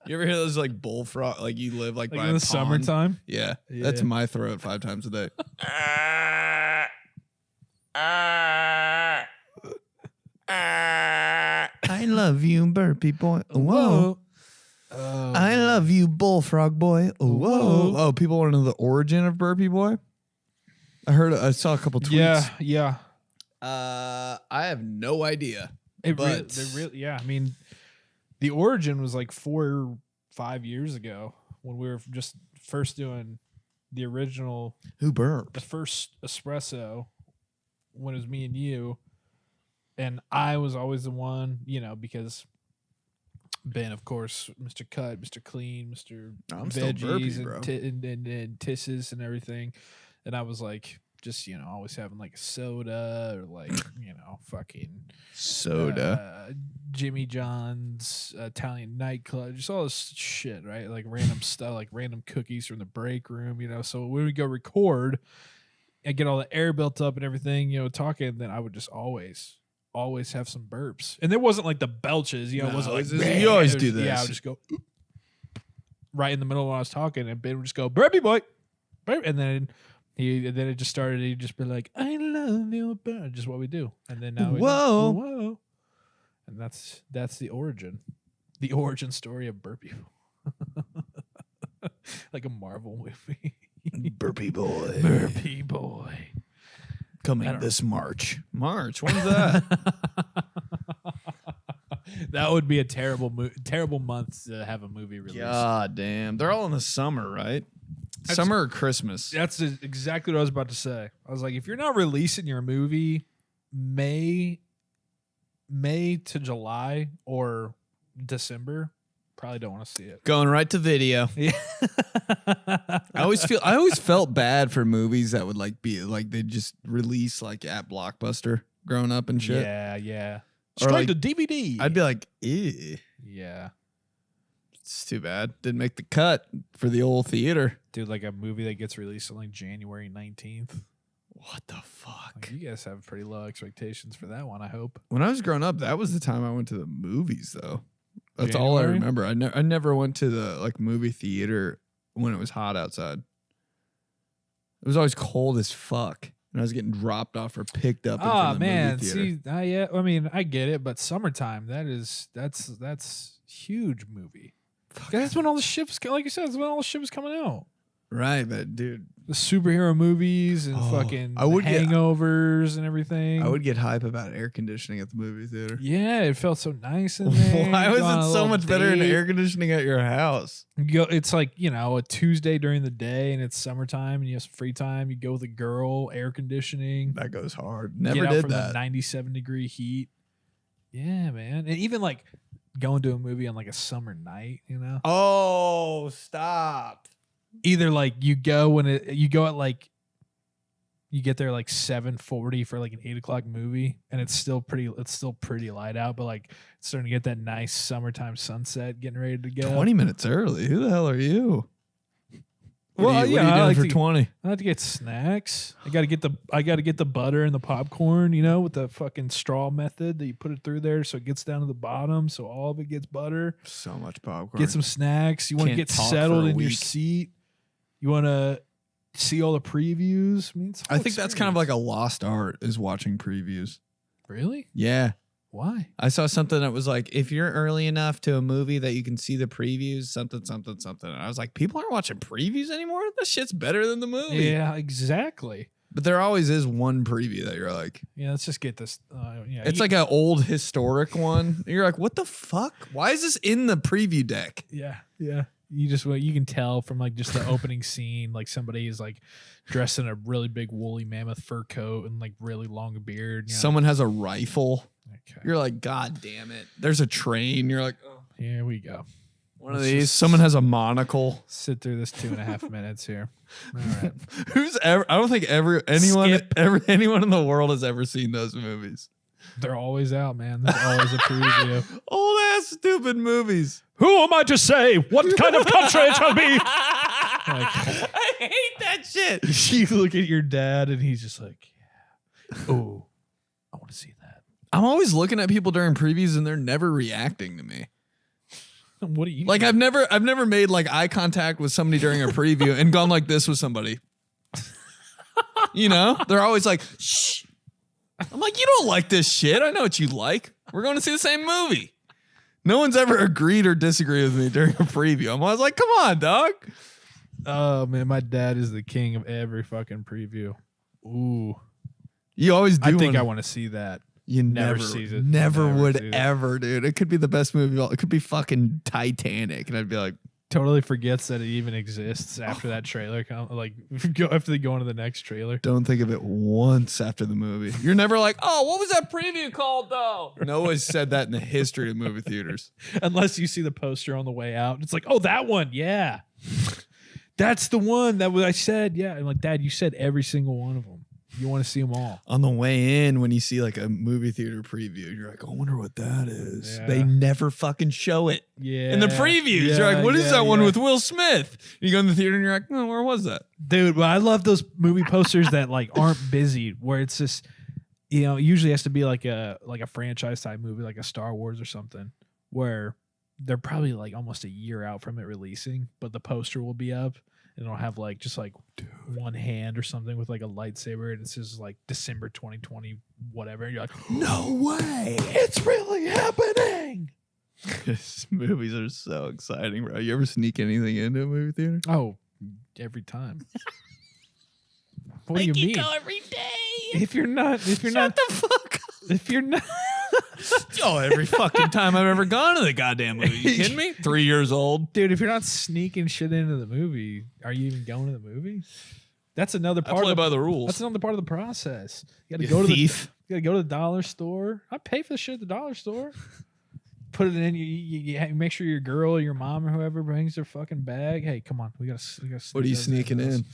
A: You ever hear those like bullfrog? Like you live like by
B: in the summertime?
A: Yeah, that's my throat 5 times a day. I love you, burpee boy. Whoa. I love you, bullfrog boy. Whoa. Oh, people want to know the origin of burpee boy? I saw a couple tweets.
B: Yeah.
A: I have no idea.
B: I mean, the origin was like 4 or 5 years ago when we were just first doing the original.
A: Who burped?
B: The first espresso when it was me and you. And I was always the one, you know, because Ben, of course, Mr. Cut, Mr. Clean, Mr. Veggies and tisses and everything. And I was like, just, you know, always having like a soda or like, you know, fucking
A: soda,
B: Jimmy John's, Italian nightclub, just all this shit, right? Like random stuff, like random cookies from the break room, you know. So when we go record and get all the air built up and everything, you know, talking, then I would just always have some burps. And there wasn't like the belches, you know, it wasn't like,
A: you always do this.
B: Yeah, I would just go right in the middle when I was talking, and Ben would just go, burpee boy, burp, and then it just started. He'd just be like, "I love you," just what we do. And then now, whoa, and that's the origin story of burpee, like a Marvel movie.
A: Burpee boy, coming this March. When's that?
B: That would be a terrible month to have a movie released.
A: God damn, they're all in the summer, right? Summer or Christmas?
B: That's exactly what I was about to say. I was like, if you're not releasing your movie May to July or December, probably don't want to see it.
A: Going right to video.
B: Yeah.
A: I always felt bad for movies that would like be like they just release like at Blockbuster growing up and shit.
B: Yeah.
A: Straight
B: to DVD.
A: I'd be like, ew.
B: Yeah.
A: It's too bad. Didn't make the cut for the old theater.
B: Dude, like a movie that gets released on like January 19th.
A: What the fuck?
B: Like, you guys have pretty low expectations for that one, I hope.
A: When I was growing up, that was the time I went to the movies, though. That's
B: January?
A: all I remember. I never went to the like movie theater when it was hot outside. It was always cold as fuck. And I was getting dropped off or picked up.
B: Oh man, see, yeah. I mean, I get it, but summertime, that's huge movie. That's when all the ships, like you said, that's when all the ships coming out.
A: Right, but dude,
B: the superhero movies and fucking hangovers and everything.
A: I would get hype about air conditioning at the movie theater.
B: Yeah, it felt so nice in there.
A: Why was it so much better than air conditioning at your house?
B: It's like, a Tuesday during the day and it's summertime and you have some free time. You go with a girl, air conditioning.
A: That goes hard. Never
B: get out
A: did
B: from
A: that.
B: The 97-degree heat. Yeah, man. And even like going to a movie on like a summer night,
A: Oh, stop.
B: Either like you go at like you get there like 7:40 for like an 8:00 movie and it's still pretty light out, but like it's starting to get that nice summertime sunset getting ready to go.
A: 20 minutes early. Who the hell are you?
B: What are you doing
A: for 20?
B: I have to get snacks. I gotta get the butter and the popcorn, with the fucking straw method that you put it through there so it gets down to the bottom, so all of it gets butter.
A: So much popcorn.
B: Get some snacks. You want to get settled in your seat. You want to see all the previews.
A: I think that's kind of like a lost art is watching previews.
B: Really?
A: Yeah.
B: Why?
A: I saw something that was like, if you're early enough to a movie that you can see the previews, something, something, something. And I was like, people aren't watching previews anymore? This shit's better than the movie.
B: Yeah, exactly.
A: But there always is one preview that you're like,
B: yeah, let's just get this.
A: It's like an old historic one. You're like, what the fuck? Why is this in the preview deck?
B: Yeah. You can tell from like just the opening scene, like somebody is like dressed in a really big woolly mammoth fur coat and like really long beard.
A: Someone has a rifle.
B: Okay.
A: You're like, God damn it. There's a train. You're like, oh.
B: Here we go.
A: One of these. Someone has a monocle.
B: Sit through this 2.5 minutes here. All right.
A: I don't think anyone in the world has ever seen those movies.
B: They're always out, man. There's always a preview.
A: Old ass stupid movies.
B: Who am I to say what kind of country it shall be?
A: I hate that shit.
B: You look at your dad and he's just like, oh, I want to see that.
A: I'm always looking at people during previews and they're never reacting to me.
B: What do you
A: like? I've never made like eye contact with somebody during a preview and gone like this with somebody. They're always like, shh. I'm like, you don't like this shit. I know what you like. We're going to see the same movie. No one's ever agreed or disagreed with me during a preview. I'm always like, come on, dog.
B: Oh, man, my dad is the king of every fucking preview. Ooh.
A: You always do.
B: I think I want to see that.
A: You never sees it. Never would ever, dude. It could be the best movie. It could be fucking Titanic. And I'd be like,
B: totally forgets that it even exists after that trailer. After they go into the next trailer.
A: Don't think of it once after the movie. You're never like, oh, what was that preview called though? No one's said that in the history of movie theaters.
B: Unless you see the poster on the way out. It's like, oh, that one. Yeah. That's the one that I said. Yeah. I'm like, Dad, you said every single one of them. You want to see them all.
A: On the way in, when you see like a movie theater preview, you're like, I wonder what that is.
B: Yeah.
A: They never fucking show it.
B: Yeah.
A: In the previews.
B: Yeah,
A: you're like, what is that one with Will Smith? You go in the theater and you're like, oh, where was that?
B: Dude, but I love those movie posters that like aren't busy, where it's just, it usually has to be like a franchise type movie, like a Star Wars or something, where they're probably like almost a year out from it releasing, but the poster will be up. And it'll have like just like one hand or something with like a lightsaber, and it says like December 2020, whatever. And you're like, no way, it's really happening.
A: These movies are so exciting, bro. You ever sneak anything into a movie theater?
B: Oh, every time. What do you mean?
C: Go every day.
B: If you're not,
C: Shut the fuck up.
B: If you're not.
A: Oh, every fucking time I've ever gone to the goddamn movie. You kidding me? 3 years old.
B: Dude, if you're not sneaking shit into the movie, are you even going to the movie? That's another part.
A: I play by the rules.
B: That's another part of the process. You got to go to you got to go to the dollar store. I pay for the shit at the dollar store. Put it in. You make sure your girl or your mom or whoever brings their fucking bag. Hey, come on. We got to.
A: What are you sneaking in?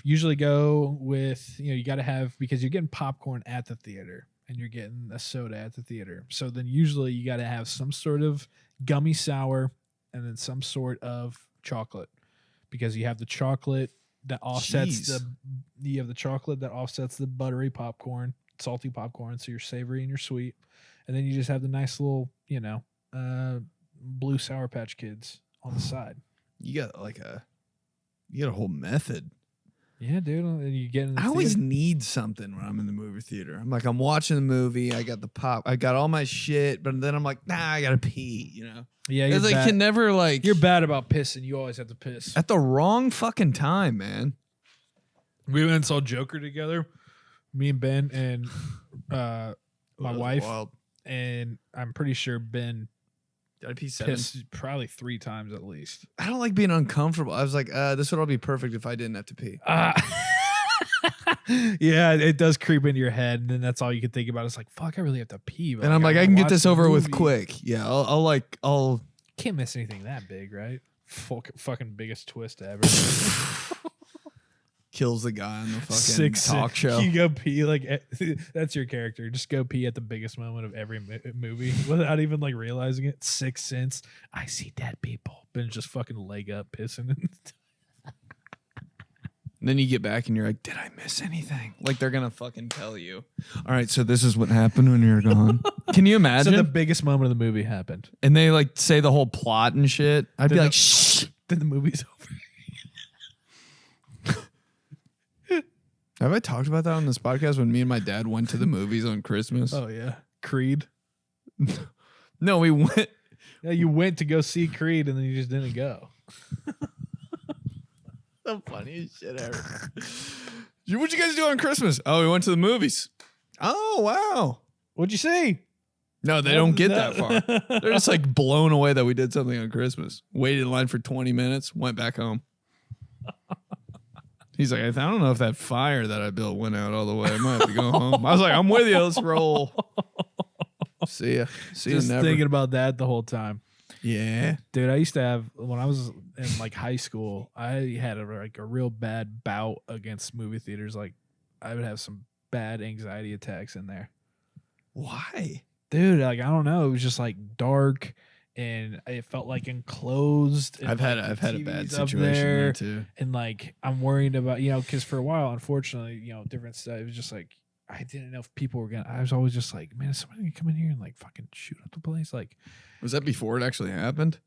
B: Usually go with, you got to have, because you're getting popcorn at the theater and you're getting a soda at the theater. So then usually you got to have some sort of gummy sour and then some sort of chocolate, because you have the chocolate that offsets the buttery popcorn, salty popcorn. So you're savory and you're sweet. And then you just have the nice little, blue Sour Patch Kids on the side.
A: You got a whole method.
D: Yeah, dude. You get in the
A: I always need something when I'm in the movie theater. I'm like, I'm watching the movie. I got the pop. I got all my shit, but then I'm like, nah, I gotta pee. You know?
D: Yeah,
A: it's like can never like.
D: You're bad about pissing. You always have to piss
A: at the wrong fucking time, man.
D: We went and saw Joker together. Me and Ben and my wife, wild. And I'm pretty sure Ben.
A: Did I pee 7?
D: Pissed probably 3 times at least.
A: I don't like being uncomfortable. I was like, this would all be perfect if I didn't have to pee.
D: Yeah, it does creep into your head, and then that's all you can think about. It's like, fuck, I really have to pee.
A: But and I'm like, I can get this over with quick. Yeah, I'll
D: can't miss anything that big, right? Fucking biggest twist ever.
A: Kills the guy on the fucking talk show.
D: You go pee that's your character. Just go pee at the biggest moment of every movie without even like realizing it. 6th Sense. I see dead people. Ben just fucking leg up pissing. And
A: then you get back and you're like, did I miss anything? Like they're gonna fucking tell you. All right, so this is what happened when you were gone. Can you imagine?
D: So the biggest moment of the movie happened,
A: and they like say the whole plot and shit. I'd be like, shh.
D: Then the movie's over.
A: Have I talked about that on this podcast when me and my dad went to the movies on Christmas?
D: Oh, yeah. Creed?
A: No, we went.
D: Yeah, you went to go see Creed and then you just didn't go.
A: The funniest shit ever. What'd you guys do on Christmas? Oh, we went to the movies. Oh, wow.
D: What'd you see?
A: No, they don't get that far. They're just like blown away that we did something on Christmas. Waited in line for 20 minutes, went back home. He's like, I don't know if that fire that I built went out all the way. I might have to go home. I was like, I'm with you. Let's roll. See ya. See you never.
D: Just thinking about that the whole time.
A: Yeah.
D: Dude, I used to have, when I was in like high school, I had a real bad bout against movie theaters. Like I would have some bad anxiety attacks in there.
A: Why?
D: Dude, like, I don't know. It was just like dark. And it felt like enclosed. And
A: I've had a bad situation there too.
D: And like I'm worried about, because for a while, unfortunately, different stuff. It was just like I didn't know if people were gonna. I was always just like, man, is somebody gonna come in here and like fucking shoot up the place? Like,
A: was that before it actually happened?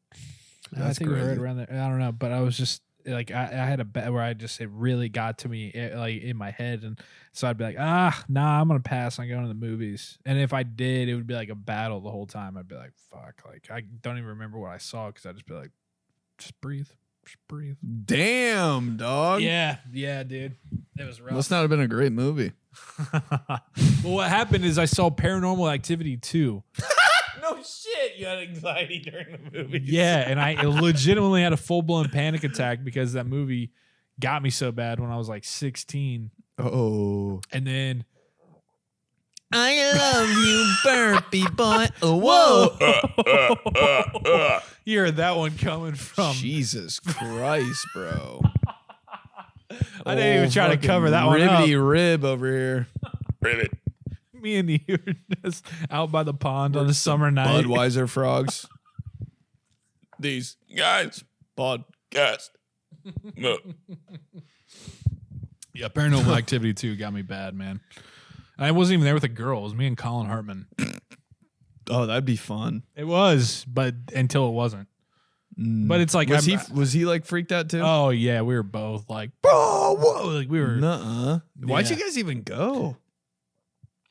D: I think we heard around there. I don't know, but I was just like, I had a bet where it really got to me like in my head, and so I'd be like, nah, I'm gonna pass on going to the movies. And if I did, it would be like a battle the whole time. I'd be like, fuck, like I don't even remember what I saw because I'd just be like, just breathe.
A: Damn, dog.
D: Yeah, dude, it was rough.
A: Must not have been a great movie.
D: Well, what happened is I saw Paranormal Activity 2. No shit, you had anxiety during the movie. Yeah, and I legitimately had a full-blown panic attack because that movie got me so bad when I was like 16.
A: Oh.
D: And then
A: I love you, burpee boy. Oh, whoa.
D: You heard that one coming from.
A: Jesus Christ, bro.
D: I didn't even try to cover that one up.
A: Ribbity rib over here.
C: Ribbit.
D: Me and you were just out by the pond on a summer night.
A: Budweiser frogs.
C: These guys podcast.
D: Yeah, Paranormal Activity 2 got me bad, man. I wasn't even there with a girl. It was me and Colin Hartman.
A: Oh, that'd be fun.
D: It was, but until it wasn't. But it's like,
A: was he like freaked out too?
D: Oh yeah, we were both like, bro, whoa, like we were.
A: Nuh-uh. Why'd you guys even go?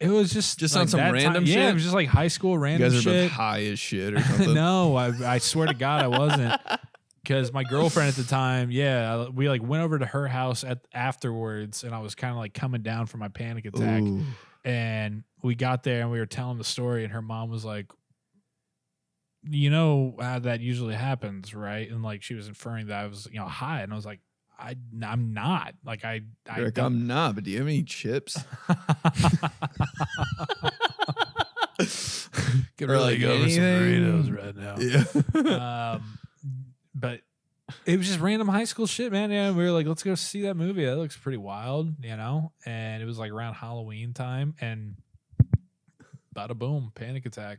D: It was just
A: like on some random shit.
D: Yeah, it was just like high school random shit.
A: You guys are both high as shit or something.
D: No, I swear to God, I wasn't. Because my girlfriend at the time, we like went over to her house afterwards, and I was kind of like coming down from my panic attack. Ooh. And we got there and we were telling the story, and her mom was like, you know how that usually happens, right? And like she was inferring that I was, high, and I was like, I'm not. Like
A: I'm not. But do you have any chips?
D: Could really go with some burritos right now. Yeah. But it was just random high school shit, man. Yeah, we were like, let's go see that movie. That looks pretty wild, And it was like around Halloween time, and bada boom, panic attack.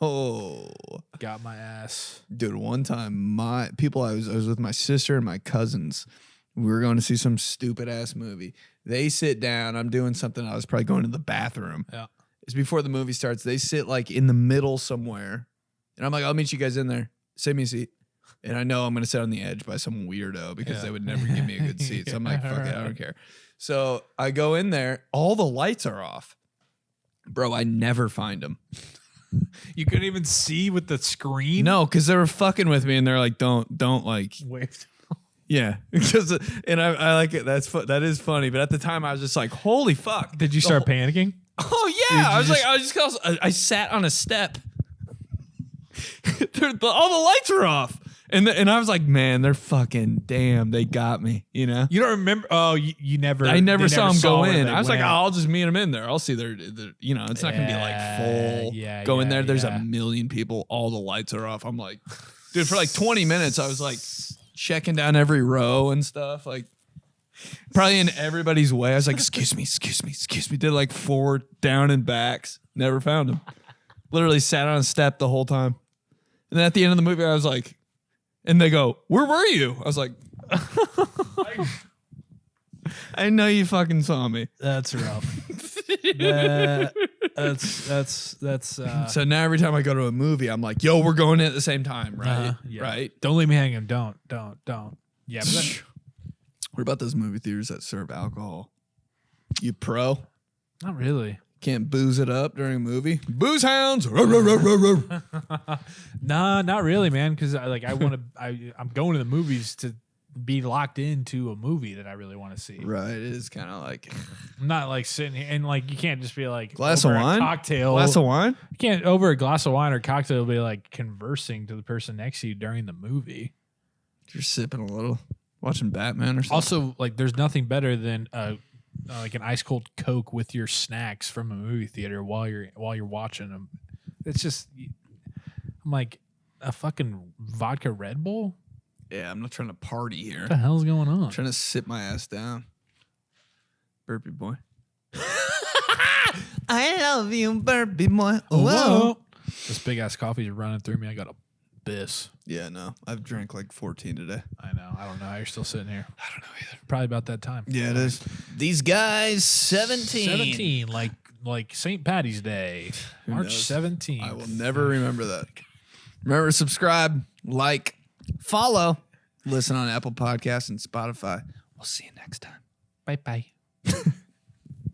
A: Oh,
D: got my ass,
A: dude. One time, I was with my sister and my cousins. We were going to see some stupid ass movie. They sit down. I'm doing something. I was probably going to the bathroom.
D: Yeah,
A: it's before the movie starts. They sit like in the middle somewhere, and I'm like, I'll meet you guys in there. Save me a seat. And I know I'm going to sit on the edge by some weirdo because they would never give me a good seat. So I'm like, fuck it, I don't care. So I go in there. All the lights are off. Bro, I never find them.
D: You couldn't even see with the screen?
A: No, because they were fucking with me and they're like, don't like.
D: Wait.
A: Yeah. And I like it. That is funny. But at the time I was just like, holy fuck.
D: Did you start panicking?
A: Oh yeah. I sat on a step. All the lights were off. And I was like, man, they're fucking damn. They got me, you know?
D: You don't remember? Oh, you never.
A: I never saw them go in. I was like, oh, I'll just meet them in there. I'll see their you know, it's not going to be like full.
B: Yeah,
A: go in there. There's a million people. All the lights are off. I'm like, dude, for like 20 minutes, I was like checking down every row and stuff. Like, probably in everybody's way. I was like, excuse me. Did like 4 down and backs. Never found them. Literally sat on a step the whole time. And then at the end of the movie, I was like, and they go, where were you? I was like, I know you fucking saw me.
B: That's rough. That's
A: so now every time I go to a movie, I'm like, yo, we're going in at the same time, right?
B: Yeah.
A: Right?
B: Don't leave me hanging. Don't. Yeah.
A: What about those movie theaters that serve alcohol? You pro?
B: Not really.
A: Can't booze it up during a movie? Booze hounds!
B: Nah, not really, man. Because I'm going to the movies to be locked into a movie that I really want to see.
A: Right. It is kind of like
B: I'm not like sitting here and like you can't just be like
A: glass of wine,
B: cocktail,
A: glass of wine.
B: You can't over a glass of wine or cocktail be like conversing to the person next to you during the movie.
A: You're sipping a little, watching Batman or something.
B: Also, like there's nothing better than like an ice cold Coke with your snacks from a movie theater while you're watching them. It's just, I'm like a fucking vodka Red Bull.
A: Yeah, I'm not trying to party here.
B: What the hell's going on?
A: I'm trying to sit my ass down. Burpee boy. I love you, burpee boy. Whoa.
B: This big ass coffee's running through me. I got a biss.
A: Yeah, no. I've drank like 14 today.
B: I know. I don't know how you're still sitting here.
A: I don't know either.
B: Probably about that time.
A: Yeah, it is. These guys, 17.
B: 17, like St. Patty's Day. March 17th.
A: I will never remember that. Remember, subscribe, like, follow, listen on Apple Podcasts and Spotify. We'll see you next time.
B: Bye-bye.